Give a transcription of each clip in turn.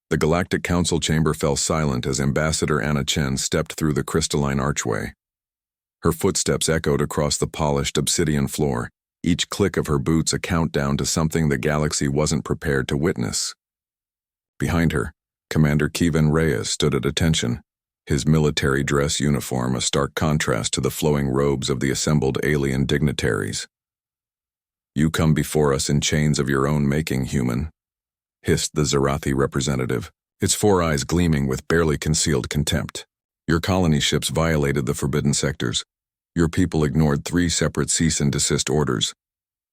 The Galactic Council chamber fell silent as Ambassador Anna Chen stepped through the crystalline archway. Her footsteps echoed across the polished obsidian floor, each click of her boots a countdown to something the galaxy wasn't prepared to witness. Behind her, Commander Kevin Reyes stood at attention, his military dress uniform a stark contrast to the flowing robes of the assembled alien dignitaries. "You come before us in chains of your own making, human," hissed the Zarathi representative, its four eyes gleaming with barely concealed contempt. "Your colony ships violated the forbidden sectors. Your people ignored 3 separate cease and desist orders.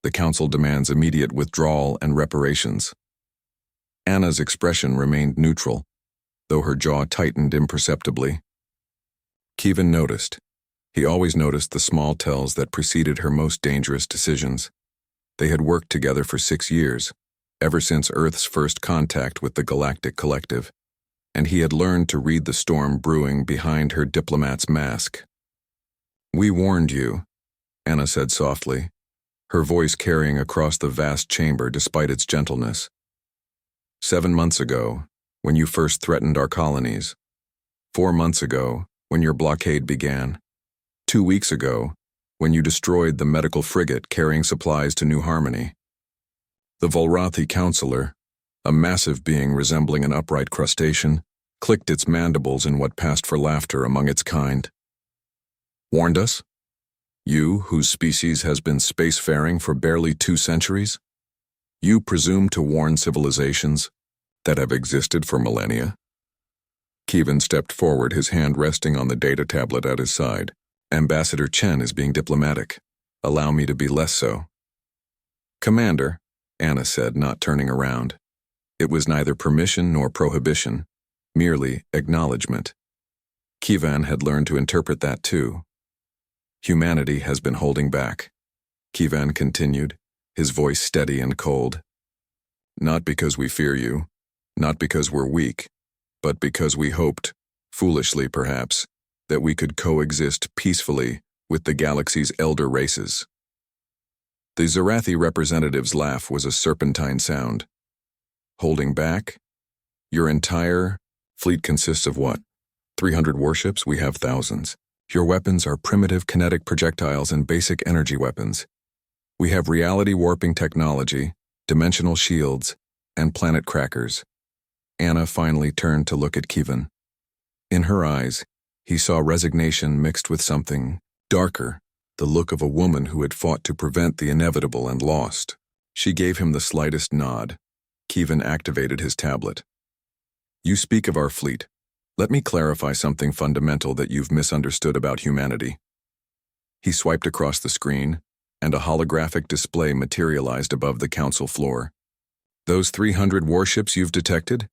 The Council demands immediate withdrawal and reparations." Anna's expression remained neutral, though her jaw tightened imperceptibly. Kevin noticed. He always noticed the small tells that preceded her most dangerous decisions. They had worked together for 6 years, ever since Earth's first contact with the Galactic Collective, and he had learned to read the storm brewing behind her diplomat's mask. "We warned you," Anna said softly, her voice carrying across the vast chamber despite its gentleness. 7 months ago, when you first threatened our colonies. 4 months ago, when your blockade began. 2 weeks ago, when you destroyed the medical frigate carrying supplies to New Harmony. The Volrathi counselor, a massive being resembling an upright crustacean, clicked its mandibles in what passed for laughter among its kind. "Warned us? You, whose species has been spacefaring for barely 2 centuries? You presume to warn civilizations that have existed for millennia?" Kevin stepped forward, his hand resting on the data tablet at his side. "Ambassador Chen is being diplomatic. Allow me to be less so." "Commander," Anna said, not turning around. It was neither permission nor prohibition, merely acknowledgement. Kevin had learned to interpret that too. "Humanity has been holding back," Kevin continued, his voice steady and cold. "Not because we fear you, not because we're weak, but because we hoped, foolishly perhaps, that we could coexist peacefully with the galaxy's elder races." The Zarathi representative's laugh was a serpentine sound. "Holding back? Your entire fleet consists of what? 300 warships? We have thousands. Your weapons are primitive kinetic projectiles and basic energy weapons. We have reality warping technology, dimensional shields, and planet crackers." Anna finally turned to look at Kevin. In her eyes, he saw resignation mixed with something darker, the look of a woman who had fought to prevent the inevitable and lost. She gave him the slightest nod. Kevin activated his tablet. "You speak of our fleet. Let me clarify something fundamental that you've misunderstood about humanity." He swiped across the screen, and a holographic display materialized above the council floor. "Those 300 warships you've detected?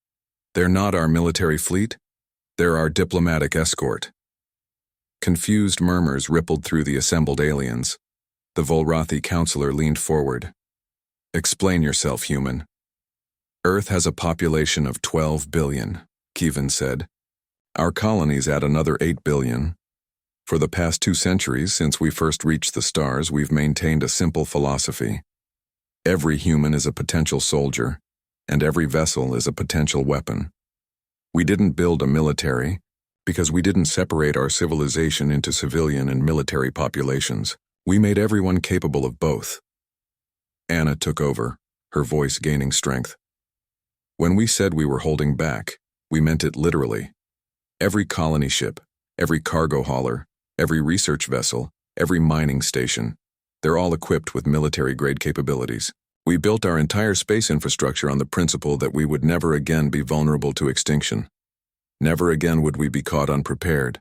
They're not our military fleet. They're our diplomatic escort." Confused murmurs rippled through the assembled aliens. The Volrathi counselor leaned forward. "Explain yourself, human." "Earth has a population of 12 billion, Kevin said. "Our colonies add another 8 billion. For the past 2 centuries, since we first reached the stars, we've maintained a simple philosophy. Every human is a potential soldier, and every vessel is a potential weapon. We didn't build a military because we didn't separate our civilization into civilian and military populations. We made everyone capable of both." Anna took over, her voice gaining strength. "When we said we were holding back, we meant it literally. Every colony ship, every cargo hauler, every research vessel, every mining station, they're all equipped with military-grade capabilities. We built our entire space infrastructure on the principle that we would never again be vulnerable to extinction. Never again would we be caught unprepared."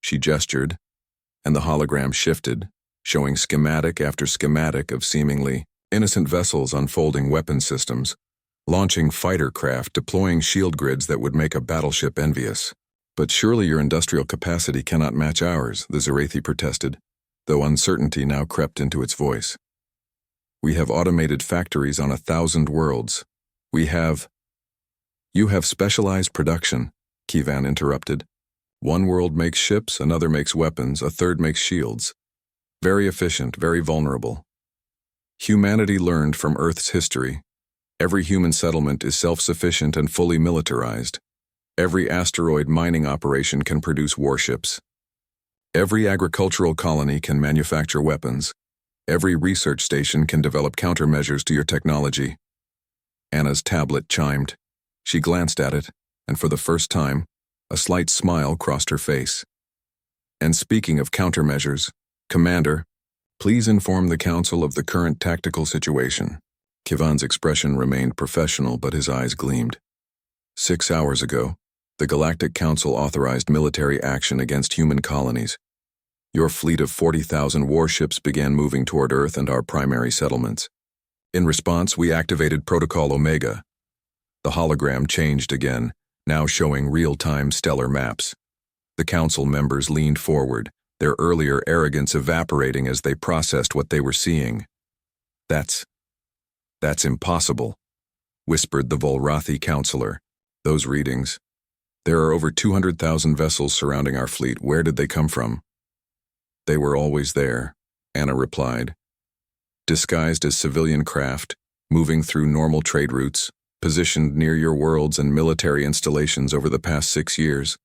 She gestured, and the hologram shifted, showing schematic after schematic of seemingly innocent vessels unfolding weapon systems, launching fighter craft, deploying shield grids that would make a battleship envious. "But surely your industrial capacity cannot match ours," the Zarathi protested, though uncertainty now crept into its voice. "We have automated factories on 1,000 worlds. We have—" "You have specialized production," Kevin interrupted. "One world makes ships, another makes weapons, a third makes shields. Very efficient, very vulnerable. Humanity learned from Earth's history, Every human settlement is self-sufficient and fully militarized. Every asteroid mining operation can produce warships. Every agricultural colony can manufacture weapons. Every research station can develop countermeasures to your technology. Anna's tablet chimed. She glanced at it, and for the first time, a slight smile crossed her face. And speaking of countermeasures, Commander, please inform the Council of the current tactical situation. Kivan's expression remained professional, but his eyes gleamed. 6 hours ago, the Galactic Council authorized military action against human colonies. Your fleet of 40,000 warships began moving toward Earth and our primary settlements. In response, we activated Protocol Omega. The hologram changed again, now showing real-time stellar maps. The Council members leaned forward, their earlier arrogance evaporating as they processed what they were seeing. That's impossible, whispered the Volrathi counselor. Those readings. There are over 200,000 vessels surrounding our fleet. Where did they come from? They were always there, Anna replied. Disguised as civilian craft, moving through normal trade routes, positioned near your worlds and military installations over the past 6 years.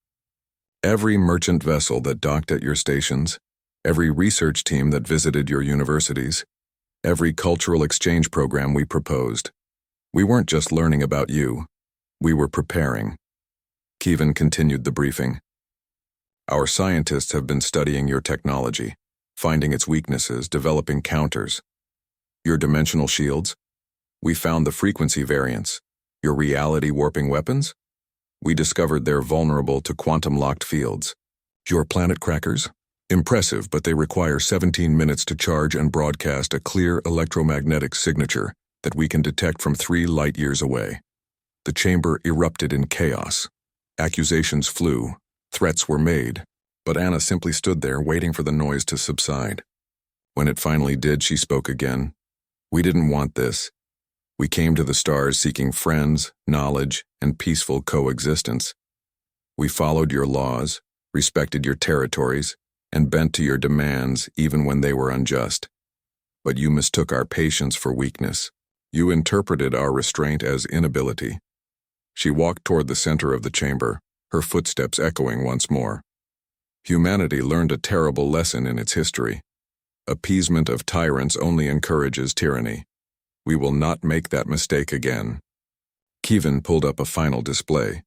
Every merchant vessel that docked at your stations, every research team that visited your universities, every cultural exchange program we proposed. We weren't just learning about you. We were preparing. Kivan continued the briefing. Our scientists have been studying your technology, finding its weaknesses, developing counters. Your dimensional shields? We found the frequency variants. Your reality warping weapons? We discovered they're vulnerable to quantum-locked fields. Your planet crackers? Impressive, but they require 17 minutes to charge and broadcast a clear electromagnetic signature that we can detect from 3 light-years away. The chamber erupted in chaos. Accusations flew. Threats were made. But Anna simply stood there waiting for the noise to subside. When it finally did, she spoke again. We didn't want this. We came to the stars seeking friends, knowledge, and peaceful coexistence. We followed your laws, respected your territories, and bent to your demands even when they were unjust. But you mistook our patience for weakness. You interpreted our restraint as inability. She walked toward the center of the chamber, her footsteps echoing once more. Humanity learned a terrible lesson in its history. Appeasement of tyrants only encourages tyranny. We will not make that mistake again. Kivan pulled up a final display.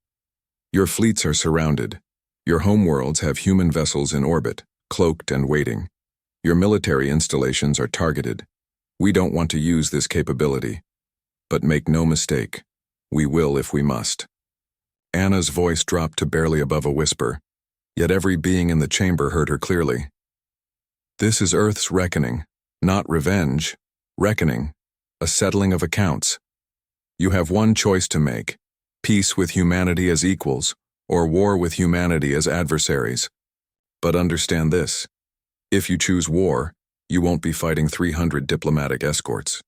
Your fleets are surrounded. Your homeworlds have human vessels in orbit, cloaked and waiting. Your military installations are targeted. We don't want to use this capability. But make no mistake, we will if we must. Anna's voice dropped to barely above a whisper, yet every being in the chamber heard her clearly. This is Earth's reckoning, not revenge. Reckoning, a settling of accounts. You have one choice to make: peace with humanity as equals, or war with humanity as adversaries. But understand this: if you choose war, you won't be fighting 300 diplomatic escorts.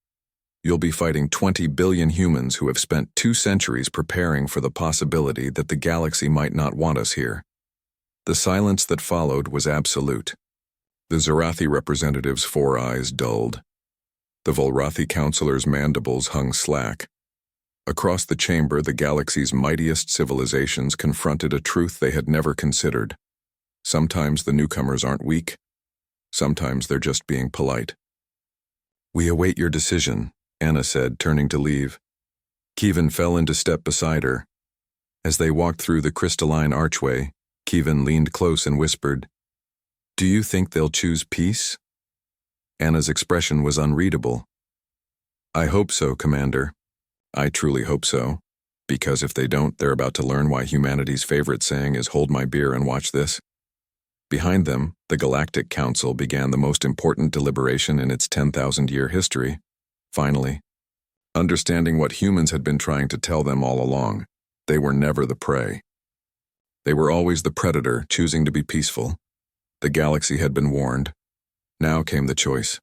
You'll be fighting 20 billion humans who have spent 2 centuries preparing for the possibility that the galaxy might not want us here. The silence that followed was absolute. The Zorathi representative's 4 eyes dulled. The Volrathi counselor's mandibles hung slack. Across the chamber, the galaxy's mightiest civilizations confronted a truth they had never considered. Sometimes the newcomers aren't weak. Sometimes they're just being polite. We await your decision, Anna said, turning to leave. Kivan fell into step beside her. As they walked through the crystalline archway, Kivan leaned close and whispered, Do you think they'll choose peace? Anna's expression was unreadable. I hope so, Commander. I truly hope so. Because if they don't, they're about to learn why humanity's favorite saying is hold my beer and watch this. Behind them, the Galactic Council began the most important deliberation in its 10,000-year history. Finally, understanding what humans had been trying to tell them all along, they were never the prey. They were always the predator, choosing to be peaceful. The galaxy had been warned. Now came the choice.